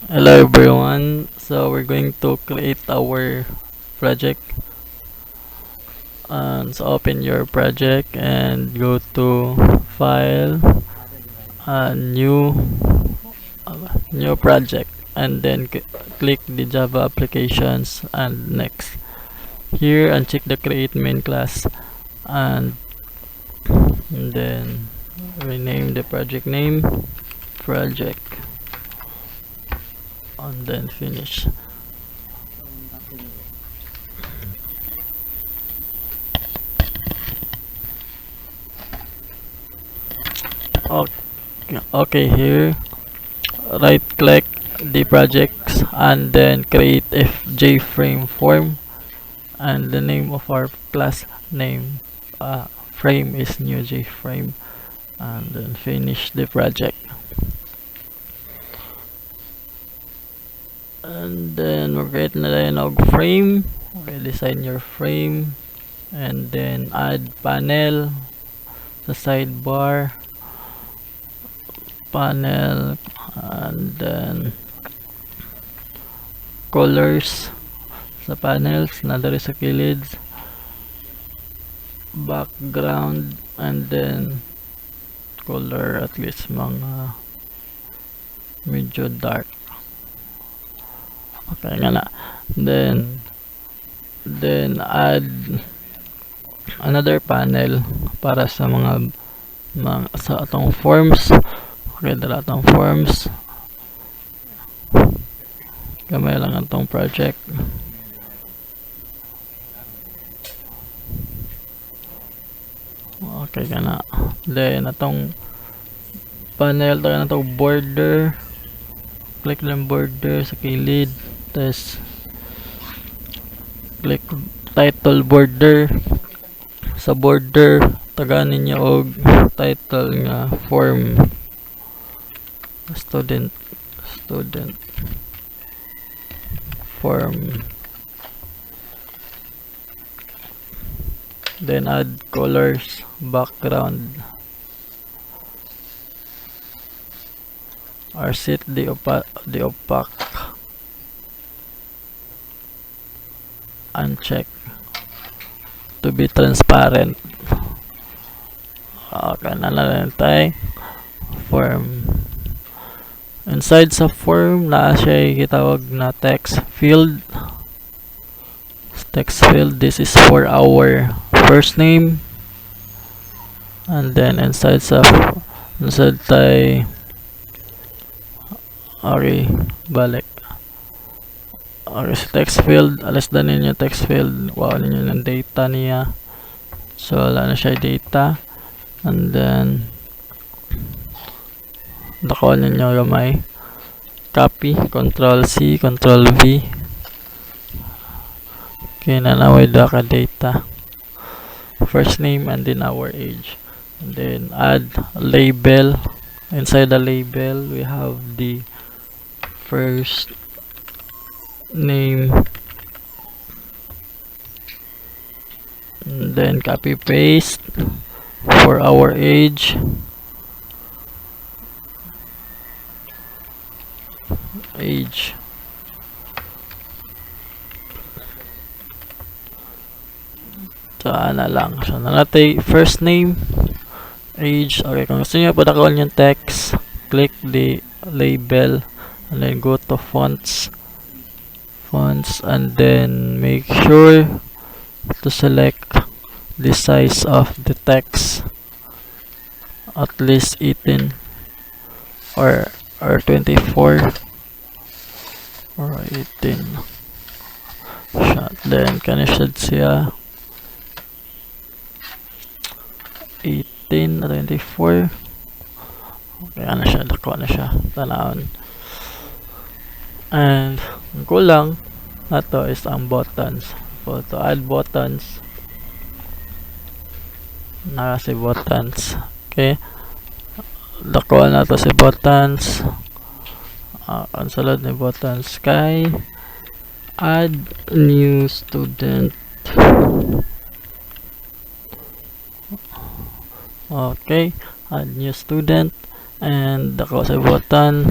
Hello everyone. So we're going to create our project. So open your project and go to File, New, New Project, and then click the Java Applications and Next. Here uncheck the Create Main Class, and, then rename the project name Project, and then finish. Okay, here right click the projects and then create a JFrame form, and the name of our class name frame is new JFrame, and then finish the project. And then mag-create na tayo ng frame. Okay, design your frame and then add panel sa sidebar, panel, and then colors sa panels na dari sa kilid, background, and then color at least mga medyo dark. Okay nga na. Then add another panel para sa mga sa atong forms. Okay, dala atong forms. Gamay lang atong project. Okay ka na. Then atong panel tayo na itong border. Click lang border sa kilid. Tapos click title border. Sa border tagaan ninyo og title nga form student form. Then add colors, background, or set the opaque, uncheck to be transparent. Okay na lang tayo form. Inside sa form na siya gitawag na text field. This is for our first name, and then inside tayo okay, balik. Okay, sa text field, alas na ninyo text field, wow ninyo ng data niya. So wala na siya data, and then nakuha ninyo gamay, copy, control C, control V. Okay, nanaway da ka data, first name, and then our age. And then add label. Inside the label we have the first name, and then copy paste for our age, so ana lang, so nalatay first name, age. Okay, kung gusto nyo padakawan yung text, click the label and then go to fonts, and then make sure to select the size of the text at least 18 or 24 or 18 shot. Then should siya 18 or 24. Okay, ano siya, dako na siya, tanawon. And ang kulang nato is ang buttons. So to add buttons, naka si buttons. Okay, dako na to si buttons. Ang salad ni buttons kay add new student. Okay, add new student, and dako sa button.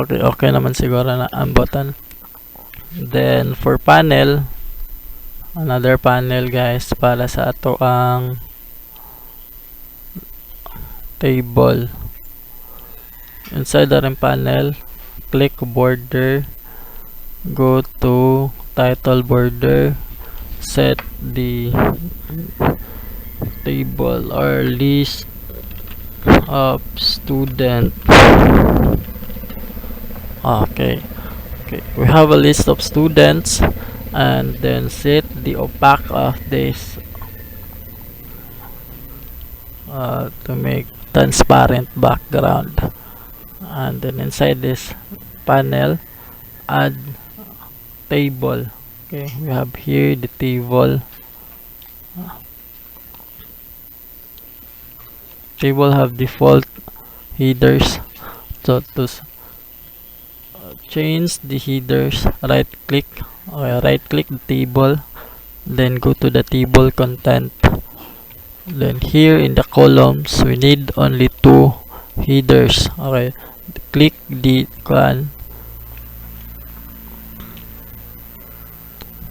Okay naman siguro na ang button. Then for panel, another panel guys para sa ato ang table. Inside the rim panel, click border, go to title border, set the table or list of student. Okay, we have a list of students, and then set the opaque of this to make transparent background. And then inside this panel, add table. Okay, we have here the table. Table have default headers. So to change the headers, right click the table, then go to the table content. Then here in the columns, we need only 2 headers. Okay, click the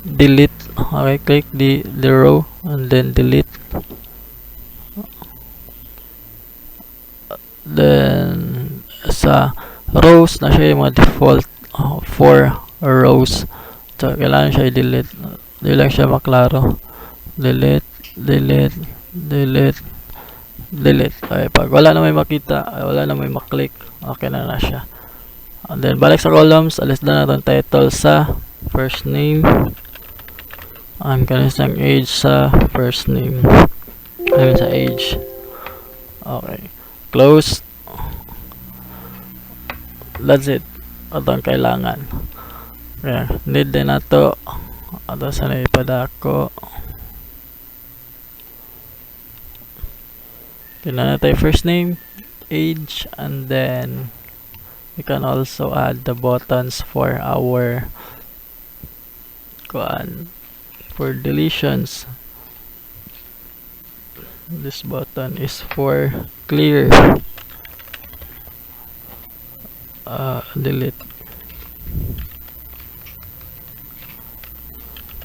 delete. Okay, click the row and then delete. Then sa rows na siya yung mga default 4 rows. So kailangan siya i-delete. Hindi lang siya maklaro. Delete. Okay, pag wala na may makita, wala na may maklik, okay na siya. And then balik sa columns, alis na natin title sa first name. Ang kanisang age sa first name. Ayun sa age. Okay. Close. That's it. Ito ang kailangan. Okay. Need din na to. Ito sana ipadako. Tingnan natin first name, age, and then we can also add the buttons for our for deletions. This button is for clear.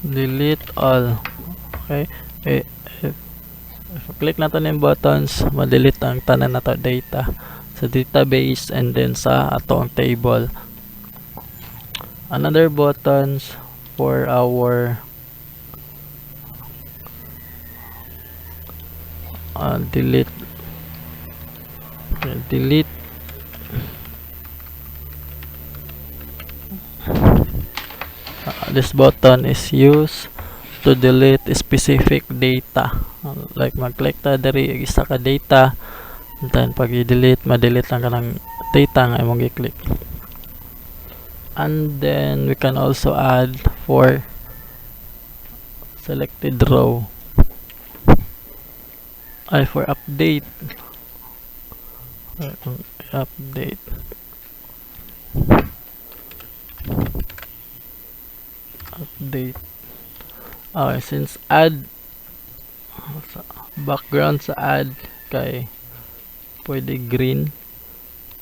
Delete all. Okay. If click natin yung buttons, ma-delete ang tanan na to data sa database and then sa atong table. Another buttons for our delete. Okay, delete. This button is used to delete specific data. Like mag-click ta diri isa ka data, then pag i-delete, ma-delete lang ka ng data nga imong i-click. And then we can also add for selected row for update. Update. Okay, since add background sa add kay pwede green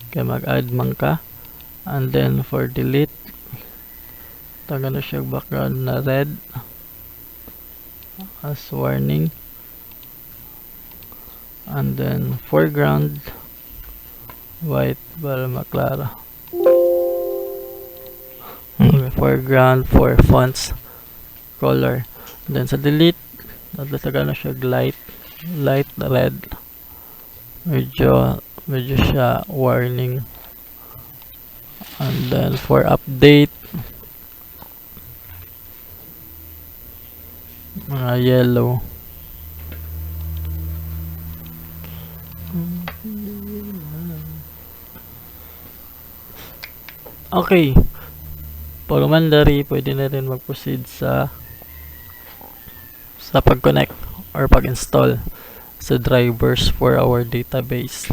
kay mag-add man ka, and then for delete taga na siya background na red as warning, and then foreground white para maklaro. Okay, foreground for fonts color. Then sa delete nagtaga na siya light red, medyo siya warning. And then for update mga yellow. Okay, pag mandari pwede na rin mag-proceed sa pag-connect or pag-install sa drivers for our database.